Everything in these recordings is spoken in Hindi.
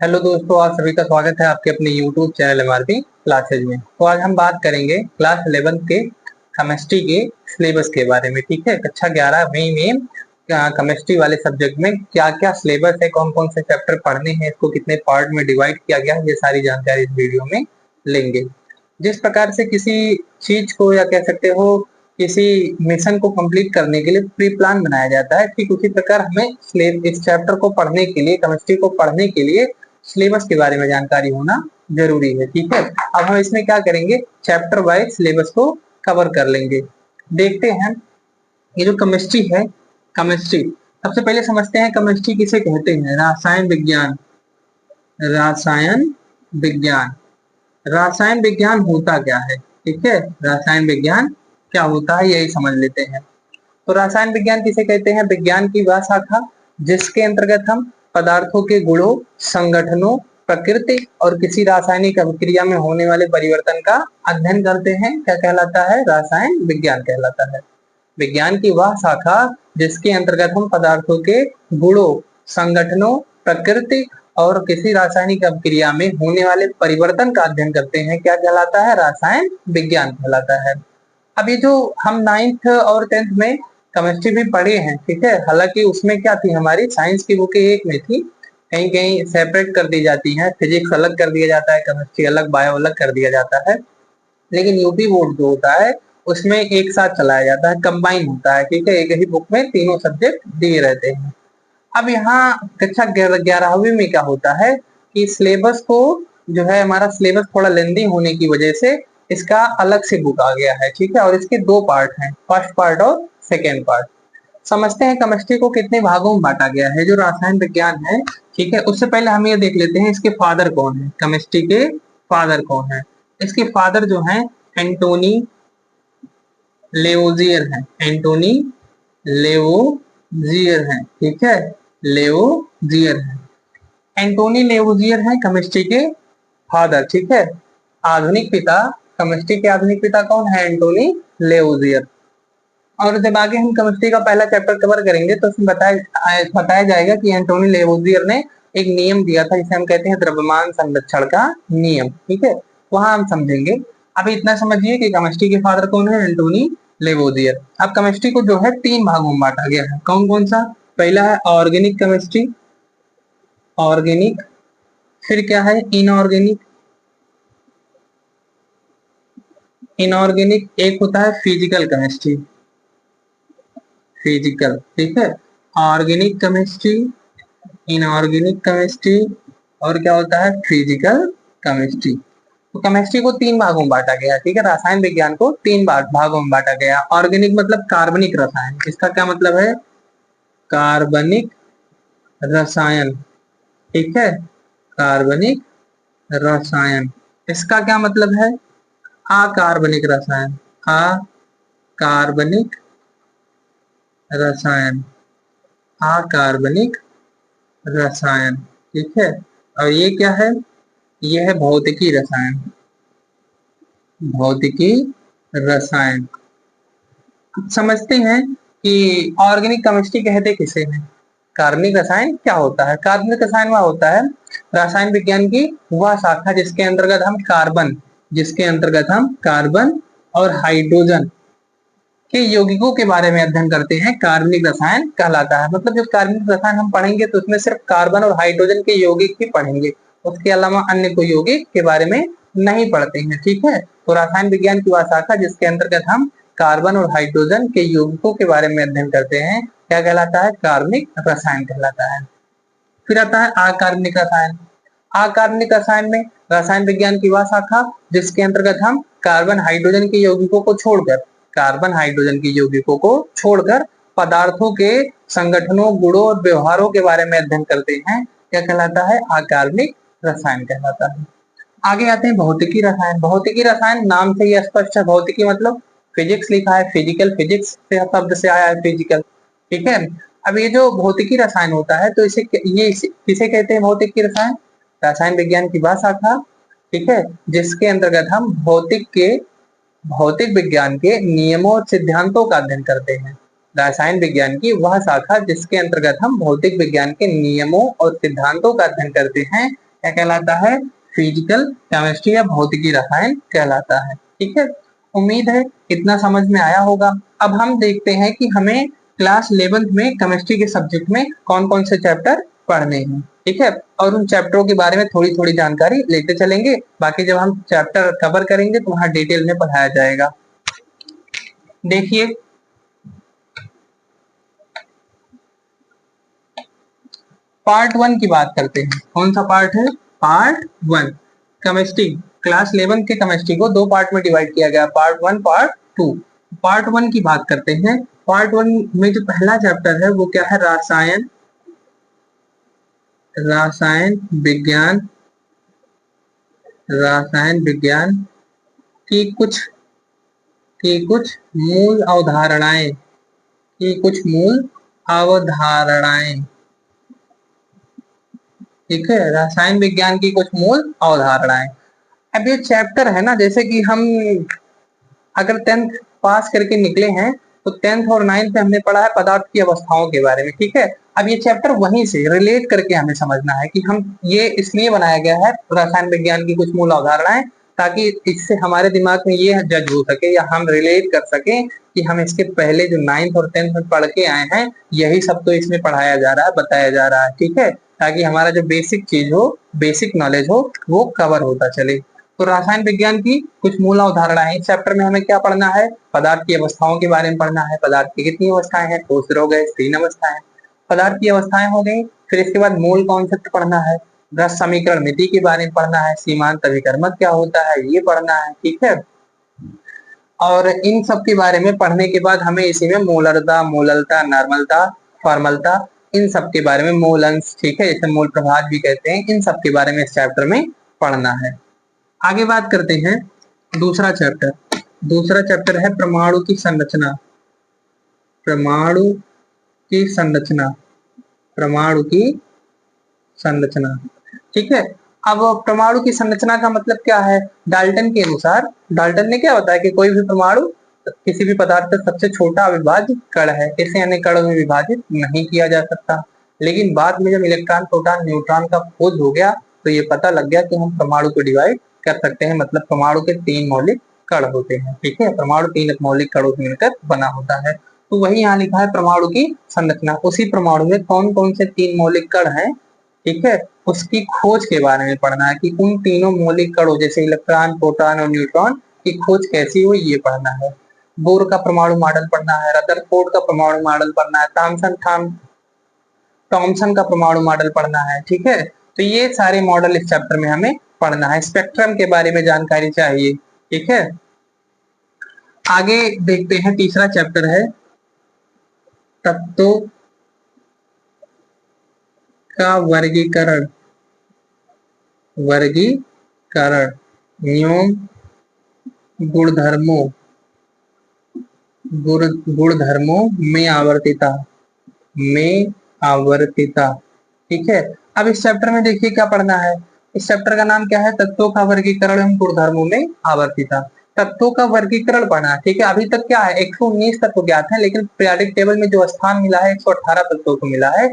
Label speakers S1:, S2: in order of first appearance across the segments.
S1: हेलो दोस्तों, आप सभी का स्वागत है आपके अपने YouTube चैनल एमआरपी क्लासेज में। तो आज हम बात करेंगे क्लास 11 के केमिस्ट्री के सिलेबस के बारे में। ठीक है, कक्षा 11 में केमिस्ट्री वाले सब्जेक्ट में क्या क्या सिलेबस है, कौन कौन से चैप्टर पढ़ने हैं, इसको कितने पार्ट में डिवाइड किया गया है, ये सारी जानकारी इस वीडियो में लेंगे। जिस प्रकार से किसी चीज को या कह सकते हो किसी मिशन को कंप्लीट करने के लिए प्री प्लान बनाया जाता है, ठीक उसी प्रकार हमें इस चैप्टर को पढ़ने के लिए, केमिस्ट्री को पढ़ने के लिए सिलेबस के बारे में जानकारी होना जरूरी है। ठीक है, अब हम इसमें क्या करेंगे, चैप्टर वाइज सिलेबस को कवर कर लेंगे। देखते हैं ये जो केमिस्ट्री है, केमिस्ट्री सबसे पहले समझते हैं केमिस्ट्री किसे कहते हैं। रसायन विज्ञान, रसायन विज्ञान, रसायन विज्ञान होता क्या है। ठीक है, रसायन विज्ञान क्या होता है यही समझ लेते हैं। तो रसायन विज्ञान किसे कहते हैं, विज्ञान की वह शाखा जिसके अंतर्गत हम पदार्थों के गुणों, संगठनों, प्रकृति और किसी रासायनिक अभिक्रिया में होने वाले परिवर्तन का अध्ययन करते हैं। क्या कहलाता है, रसायन विज्ञान कहलाता है। विज्ञान की वह शाखा जिसके अंतर्गत हम पदार्थों के गुणों, संगठनों, प्रकृति और किसी रासायनिक अभिक्रिया में होने वाले परिवर्तन का अध्ययन करते हैं, क्या कहलाता है, रसायन विज्ञान कहलाता है। अब ये जो हम 9th और 10th में केमिस्ट्री भी पढ़े हैं, ठीक है, हालांकि उसमें क्या थी, हमारी साइंस की बुकें एक में थी, कहीं कहीं सेपरेट कर दी जाती हैं, फिजिक्स अलग कर दिया जाता है, केमिस्ट्री अलग, बायो अलग कर दिया जाता है। लेकिन यूपी बोर्ड जो होता है उसमें एक साथ चलाया जाता है, कंबाइन होता है। ठीक है, एक ही बुक में तीनों सब्जेक्ट दिए रहते हैं। अब यहाँ कक्षा 11वीं में क्या होता है कि सिलेबस को जो है, हमारा सिलेबस थोड़ा लेंदी होने की वजह से इसका अलग से बुक आ गया है। ठीक है, और इसके दो पार्ट हैं, फर्स्ट पार्ट और सेकेंड पार्ट। समझते हैं केमिस्ट्री को कितने भागों में बांटा गया है, जो रसायन विज्ञान है। ठीक है, उससे पहले हम ये देख लेते हैं इसके फादर कौन है, केमिस्ट्री के फादर कौन है। इसके फादर जो हैं एंटोनी लेवोजियर हैं, एंटोनी लेवोजियर हैं। ठीक है, लेवोजियर हैं, एंटोनी लेवोजियर हैं केमिस्ट्री के फादर। ठीक है, आधुनिक पिता, केमिस्ट्री के आधुनिक पिता कौन है, एंटोनी लेवोजियर। और जब आगे हम केमिस्ट्री का पहला चैप्टर कवर करेंगे तो उसमें बताया जाएगा कि एंटोनी लेवोजियर ने एक नियम दिया था जिसे हम कहते हैं द्रव्यमान संरक्षण का नियम। ठीक है, वहां हम समझेंगे। अभी इतना समझिए कि केमिस्ट्री के फादर कौन है, एंटोनी लेवोजियर। अब केमिस्ट्री को जो है 3 भागों में बांटा गया है, कौन कौन सा। पहला है ऑर्गेनिक केमिस्ट्री, ऑर्गेनिक। फिर क्या है, इनऑर्गेनिक, इनऑर्गेनिक। एक होता है फिजिकल केमिस्ट्री, फिजिकल। ठीक है, ऑर्गेनिक केमिस्ट्री, इनऑर्गेनिक केमिस्ट्री और क्या होता है, फिजिकल केमिस्ट्री। तो केमिस्ट्री को 3 भागों में बांटा गया। ठीक है, रसायन विज्ञान को 3 भागों में बांटा गया। ऑर्गेनिक मतलब कार्बनिक रसायन, इसका क्या मतलब है, कार्बनिक रसायन। ठीक है, कार्बनिक रसायन। इसका क्या मतलब है, अकार्बनिक रसायन, अकार्बनिक रसायन, अकार्बनिक रसायन। ठीक है, और ये क्या है, ये है भौतिकी रसायन, भौतिकी रसायन। समझते हैं कि ऑर्गेनिक केमिस्ट्री कहते किसे हैं। कार्बनिक रसायन क्या होता है, कार्बनिक रसायन वह होता है रसायन विज्ञान की वह शाखा जिसके अंतर्गत हम कार्बन, जिसके अंतर्गत हम कार्बन और हाइड्रोजन के यौगिकों के बारे में अध्ययन करते हैं, कार्बनिक रसायन कहलाता है। मतलब जो कार्बनिक रसायन हम पढ़ेंगे तो उसमें सिर्फ कार्बन और हाइड्रोजन के यौगिक ही पढ़ेंगे, उसके अलावा अन्य कोई यौगिक के बारे में नहीं पढ़ते हैं। ठीक है, तो रसायन विज्ञान की वह शाखा जिसके अंतर्गत हम कार्बन और हाइड्रोजन के यौगिकों के बारे में अध्ययन करते हैं, क्या कहलाता है, कार्बनिक रसायन कहलाता है। फिर आता है अकार्बनिक रसायन। अकार्बनिक रसायन में रसायन विज्ञान की वह शाखा जिसके अंतर्गत हम कार्बन हाइड्रोजन के यौगिकों को छोड़कर, कार्बन हाइड्रोजन के यौगिकों को छोड़कर पदार्थों के संगठनों, गुणों और व्यवहारों के बारे में अध्ययन करते हैं, क्या कहलाता है, अकार्बनिक रसायन कहलाता है। आगे आते हैं भौतिकी रसायन। भौतिकी रसायन नाम से ही स्पष्ट है, भौतिकी मतलब फिजिक्स लिखा है, फिजिकल, फिजिक्स से शब्द से आया है फिजिकल। ठीक है, अब ये जो भौतिकी रसायन होता है तो किसे कहते हैं, भौतिकी रसायन, रसायन विज्ञान की वह शाखा, ठीक है, जिसके अंतर्गत हम भौतिक विज्ञान के नियमों और सिद्धांतों का अध्ययन करते हैं। रसायन विज्ञान की वह शाखा जिसके अंतर्गत हम भौतिक विज्ञान के नियमों और सिद्धांतों का अध्ययन करते हैं, क्या कहलाता है? फिजिकल केमिस्ट्री या भौतिकी रसायन कहलाता है। ठीक है, उम्मीद है इतना समझ में आया होगा। अब हम देखते हैं कि हमें क्लास 11th में केमिस्ट्री के सब्जेक्ट में कौन कौन से चैप्टर पढ़ने हैं। ठीक है, और उन चैप्टरों के बारे में थोड़ी थोड़ी जानकारी लेते चलेंगे। बाकी जब हम चैप्टर कवर करेंगे तो वहां डिटेल में पढ़ाया जाएगा। देखिए, पार्ट 1 की बात करते हैं। कौन सा पार्ट है? Part 1 chemistry. क्लास 11 के केमिस्ट्री को दो पार्ट में डिवाइड किया गया, पार्ट 1 पार्ट 2। पार्ट 1 की बात करते हैं। पार्ट 1 में जो पहला चैप्टर है वो क्या है? रसायन विज्ञान। रसायन विज्ञान की कुछ मूल अवधारणाएं ठीक है, रसायन विज्ञान की कुछ मूल अवधारणाएं। अब ये चैप्टर है ना, जैसे कि हम अगर 10th पास करके निकले हैं तो 10th और 9th में हमने पढ़ा है पदार्थ की अवस्थाओं के बारे में। ठीक है, अब ये चैप्टर वहीं से रिलेट करके हमें समझना है कि हम ये इसलिए बनाया गया है रसायन विज्ञान की कुछ मूल अवधारणाएं, ताकि इससे हमारे दिमाग में ये जज हो सके या हम रिलेट कर सके कि हम इसके पहले जो 9th और 10th में पढ़ के आए हैं यही सब तो इसमें पढ़ाया जा रहा है, बताया जा रहा है। ठीक है, ताकि हमारा जो बेसिक चीज हो, बेसिक नॉलेज हो, वो कवर होता चले। तो रसायन विज्ञान की कुछ मूल अवधारणाएं। इस चैप्टर में हमें क्या पढ़ना है? पदार्थ की अवस्थाओं के बारे में पढ़ना है। पदार्थ की कितनी अवस्थाएं हैं? ठोस, द्रव, गैस, 3 अवस्थाएं। पदार्थ की अवस्थाएं हो गई। फिर इसके बाद मूल कॉन्सेप्ट पढ़ना है। रस समीकरण मिति के बारे में पढ़ना है। सीमांत अभिकर्मक क्या होता है ये पढ़ना है। ठीक है, और इन सब के बारे में पढ़ने के बाद हमें इसी में मोलरता, मोललता, नॉर्मलता, फॉर्मलता, इन सब के बारे में, मोल अंश, ठीक है, इसे मोल प्रभाव भी कहते हैं, इन सब के बारे में इस चैप्टर में पढ़ना है। आगे बात करते हैं दूसरा चैप्टर। दूसरा चैप्टर है परमाणु की संरचना। परमाणु की संरचना। परमाणु की संरचना। ठीक है, अब परमाणु की संरचना का मतलब क्या है? डाल्टन के अनुसार, डाल्टन ने क्या बताया कि कोई भी परमाणु किसी भी पदार्थ का सबसे छोटा अविभाज्य कण है, इसे अन्य कणों में विभाजित नहीं किया जा सकता। लेकिन बाद में जब इलेक्ट्रॉन, प्रोटॉन, न्यूट्रॉन का खोज हो गया तो ये पता लग गया कि हम परमाणु को डिवाइड कर सकते हैं। मतलब परमाणु के 3 मौलिक कण होते हैं। ठीक है, परमाणु 3 मौलिक कणों से मिलकर बना होता है। तो वही यहाँ लिखा है परमाणु की संरचना। उसी परमाणु में कौन कौन से 3 मौलिक कण हैं, ठीक है, उसकी खोज के बारे में पढ़ना है कि उन तीनों मौलिक कणों जैसे इलेक्ट्रॉन, प्रोटॉन और न्यूट्रॉन की खोज कैसी हुई ये पढ़ना है। बोर का परमाणु मॉडल पढ़ना है। रदरफोर्ड का परमाणु मॉडल पढ़ना है। थॉमसन का परमाणु मॉडल पढ़ना है। ठीक है, तो ये सारे मॉडल इस चैप्टर में हमें पढ़ना है। स्पेक्ट्रम के बारे में जानकारी चाहिए। ठीक है, आगे देखते हैं। तीसरा चैप्टर है तत्वों का वर्गीकरण। वर्गीकरण, नियम, गुणधर्मों गुणधर्मों में आवर्तिता। ठीक है, अब इस चैप्टर में देखिए क्या पढ़ना है। इस चैप्टर का नाम क्या है? तत्वों का वर्गीकरण एवं गुणधर्मों में आवर्तिता। तत्वों का वर्गीकरण पढ़ना है। ठीक है, अभी तक क्या है? 119 तत्व ज्ञात है, लेकिन पीरियोडिक टेबल में जो स्थान मिला है 118 तत्वों को मिला है।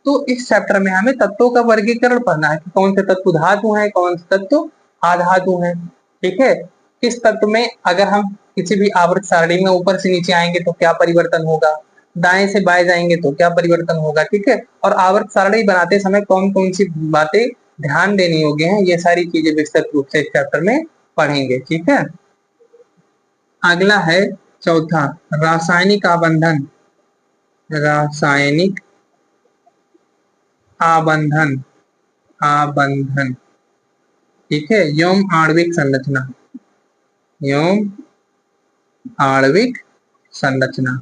S1: तो इस चैप्टर में हमें तत्वों का वर्गीकरण पढ़ना है कि कौन से तत्व धातु हैं, कौन से तत्व अधातु हैं। ठीक है, किस तत्व में अगर हम किसी भी आवर्त सारणी में ऊपर से नीचे आएंगे तो क्या परिवर्तन होगा, दाएं से बाएं जाएंगे तो क्या परिवर्तन होगा। ठीक है, और आवर्त सारणी बनाते समय कौन कौन सी बातें ध्यान देनी होगी हैं, ये सारी चीजें विस्तृत रूप से इस चैप्टर में पढ़ेंगे। ठीक है, अगला है चौथा, रासायनिक आबंधन। रासायनिक आबंधन आबंधन ठीक है, यौम आणविक संरचना। यौम आणविक संरचना।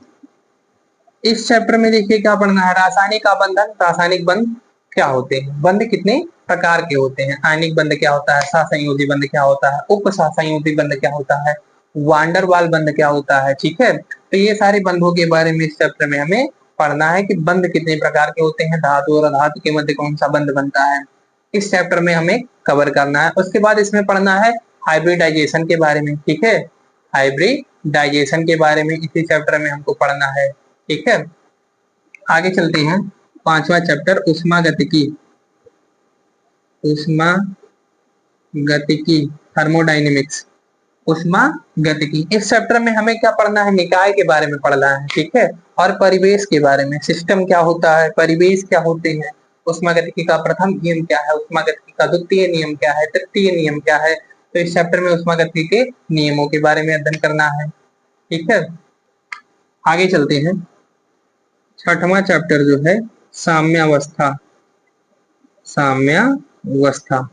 S1: इस चैप्टर में देखिए क्या पढ़ना है। रासायनिक आबंधन, रासायनिक बंध क्या होते हैं, बंध कितने प्रकार के होते हैं, आयनिक बंध क्या होता है, सहसंयोजी बंध क्या होता है, उप सहसंयोजी बंध क्या होता है, वांडरवाल बंध क्या होता है। ठीक है, तो ये सारे बंधों के बारे में इस चैप्टर में हमें पढ़ना है कि बंध कितने प्रकार के होते हैं, धातु और अधातु के मध्य कौन सा बंध बनता है, इस चैप्टर में हमें कवर करना है। उसके बाद इसमें पढ़ना है हाइब्रिडाइजेशन के बारे में। ठीक है, हाइब्रिडाइजेशन के बारे में इसी चैप्टर में हमको पढ़ना है। ठीक है, आगे चलते हैं। पांचवा चैप्टर, ऊष्मागतिकी। उष्मा गतिकी, थर्मोडायनेमिक्स, उष्मा गतिकी। इस चैप्टर में हमें क्या पढ़ना है, निकाय के बारे में पढ़ना है, ठीक है, और परिवेश के बारे में, सिस्टम क्या होता है, परिवेश क्या होते हैं, उष्मा गतिकी का प्रथम नियम क्या है, उष्मा गतिकी का द्वितीय नियम क्या है, तृतीय नियम क्या है। तो इस चैप्टर में उष्मा गतिकी के नियमों के बारे में अध्ययन करना है, ठीक है। आगे चलते हैं, छठवां चैप्टर जो है साम्यावस्था। साम्यावस्था,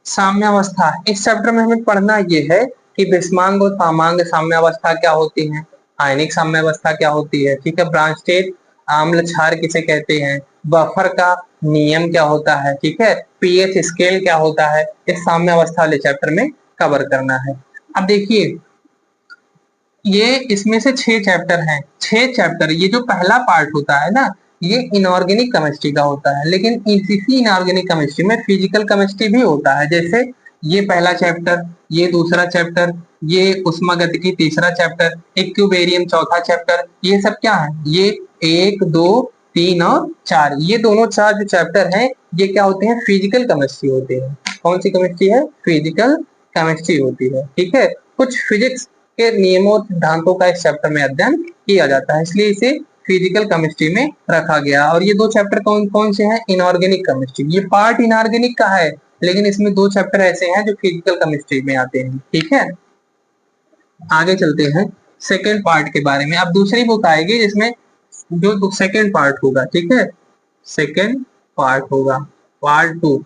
S1: साम्यावस्था इस चैप्टर में हमें पढ़ना ये है कि विषमांग और सामांग साम्यावस्था क्या होती है, आयनिक साम्यावस्था क्या होती है, ठीक है, ब्रांचटेड आम्ल क्षार किसे कहते हैं, बफर का नियम क्या होता है, ठीक है, पीएच स्केल क्या होता है, इस साम्यावस्था वाले चैप्टर में कवर करना है। अब देखिए, ये इसमें से 6 चैप्टर हैं, 6 चैप्टर। ये जो पहला पार्ट होता है ना, ये इनऑर्गेनिक केमिस्ट्री का होता है, लेकिन इसी इनऑर्गेनिक केमिस्ट्री में फिजिकल केमिस्ट्री भी होता है। जैसे ये पहला चैप्टर, ये दूसरा चैप्टर, ये उष्मागतिकी तीसरा चैप्टर, इक्विबेरियम चौथा चैप्टर, ये सब क्या है, ये 1 2 3 और 4, ये दोनों 4 जो चैप्टर हैं ये क्या होते हैं, फिजिकल केमिस्ट्री होते हैं। कौन सी केमिस्ट्री है, फिजिकल केमिस्ट्री होती है, ठीक है। कुछ फिजिक्स के नियमों और सिद्धांतों का इस चैप्टर में अध्ययन किया जाता है, इसलिए इसे फिजिकल केमिस्ट्री में रखा गया। और ये 2 चैप्टर कौन कौन से हैं, इनऑर्गेनिक केमिस्ट्री, ये पार्ट इनऑर्गेनिक का है, लेकिन इसमें 2 चैप्टर ऐसे हैं जो फिजिकल केमिस्ट्री में आते हैं, ठीक है। आगे चलते हैं सेकेंड पार्ट के बारे में। अब दूसरी बुक आएगी जिसमें जो सेकेंड पार्ट होगा, ठीक है, सेकेंड पार्ट होगा, पार्ट 2।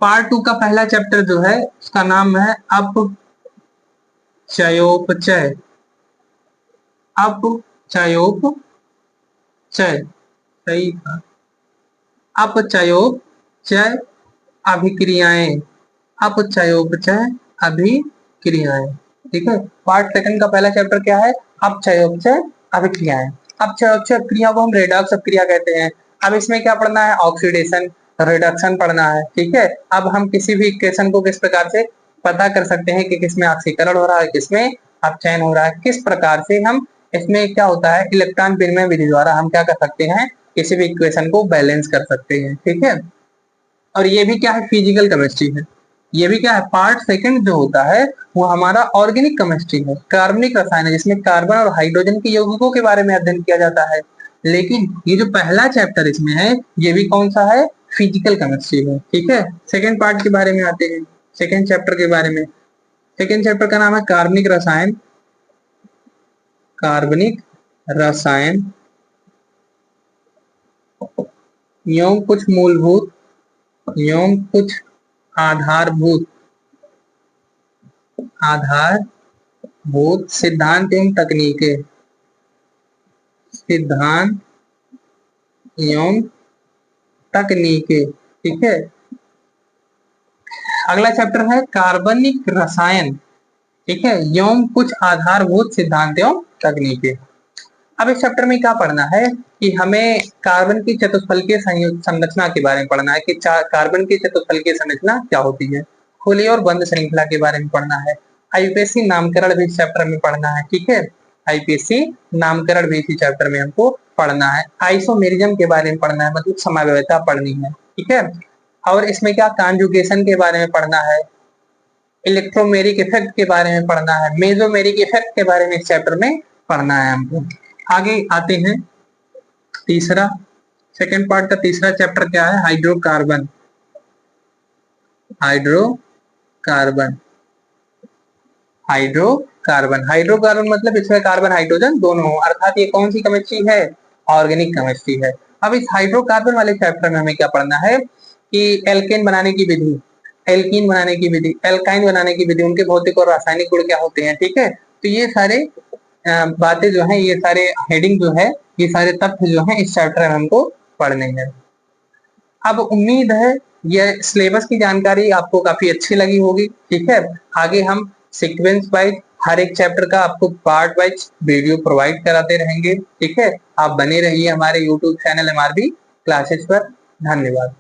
S1: पार्ट 2 का पहला चैप्टर जो है उसका नाम है अपचयोपचय। अपचयोपचय, सही था, अपचयोपचय अभिक्रियाएं, अपचयोपचय अभिक्रियाएं, ठीक है। पार्ट सेकंड का पहला चैप्टर क्या है, अपचयोपचय अभिक्रियाएं। अपचयोपचय क्रिया को हम रेडॉक्स अपक्रिया कहते हैं। अब इसमें क्या पढ़ना है, ऑक्सीडेशन रिडक्शन पढ़ना है, ठीक है। अब हम किसी भी इक्वेशन को किस प्रकार से पता कर सकते हैं कि किसमें ऑक्सीकरण हो रहा है, किसमें अपचयन हो रहा है, किस प्रकार से हम इसमें क्या होता है, इलेक्ट्रॉन विनिमय विधि द्वारा हम क्या कर सकते हैं, किसी भी इक्वेशन को बैलेंस कर सकते हैं, ठीक है। और ये भी क्या है, फिजिकल केमिस्ट्री है। ये भी क्या है, पार्ट सेकंड जो होता है वो हमारा ऑर्गेनिक केमिस्ट्री है, कार्बनिक रसायन है, जिसमें कार्बन और हाइड्रोजन के यौगिकों के बारे में अध्ययन किया जाता है। लेकिन ये जो पहला चैप्टर इसमें है ये भी कौन सा है, फिजिकल केमिस्ट्री है, ठीक है। सेकेंड पार्ट के बारे में आते हैं, सेकेंड चैप्टर के बारे में। सेकेंड चैप्टर का नाम है कार्बनिक रसायन। कार्बनिक रसायन एवं कुछ मूलभूत एवं कुछ आधारभूत सिद्धांत एवं तकनीकें, सिद्धांत एवं तकनीकें, ठीक है। अगला चैप्टर है कार्बनिक रसायन, ठीक है, एवं कुछ आधारभूत सिद्धांत एवं तकनीकें। अब इस चैप्टर में क्या पढ़ना है कि हमें कार्बन की चतुष्फलकीय संरचना के बारे में पढ़ना है कि कार्बन की चतुष्फलकीय संरचना क्या होती है, खुली और बंद श्रृंखला के बारे में पढ़ना है। आईपीएससी नामकरण भी इस चैप्टर में पढ़ना है, ठीक है, आईपीएससी नामकरण भी इसी चैप्टर में हमको पढ़ना है। आइसोमेरिज्म के बारे में पढ़ना है, मतलब समव्यवस्था पढ़नी है, ठीक है। और इसमें क्या, कॉन्जुगेशन के बारे में पढ़ना है, इलेक्ट्रोमेरिक इफेक्ट के बारे में पढ़ना है, मेसोमेरिक इफेक्ट के बारे में इस चैप्टर में पढ़ना है हमको। आगे आते हैं तीसरा, सेकेंड पार्ट का तीसरा चैप्टर क्या है, हाइड्रोकार्बन। हाइड्रोकार्बन हाइड्रोकार्बन हाइड्रोकार्बन मतलब इसमें कार्बन हाइड्रोजन दोनों हो, अर्थात ये कौन सी केमिस्ट्री है, ऑर्गेनिक केमिस्ट्री है। अब इस हाइड्रोकार्बन वाले चैप्टर में हमें क्या पढ़ना है कि एल्केन बनाने की विधि, एल्कीन बनाने की विधि, एल्काइन बनाने की विधि, उनके भौतिक और रासायनिक गुण क्या होते हैं, ठीक है। तो ये सारे बातें जो हैं, ये सारे हेडिंग जो है, ये सारे तथ्य जो हैं इस चैप्टर में हमको पढ़ने हैं। अब उम्मीद है ये सिलेबस की जानकारी आपको काफी अच्छी लगी होगी, ठीक है। आगे हम सीक्वेंस वाइज हर एक चैप्टर का आपको पार्ट वाइज वीडियो प्रोवाइड कराते रहेंगे, ठीक है। आप बने रहिए हमारे यूट्यूब चैनल एमआरबी क्लासेस पर। धन्यवाद।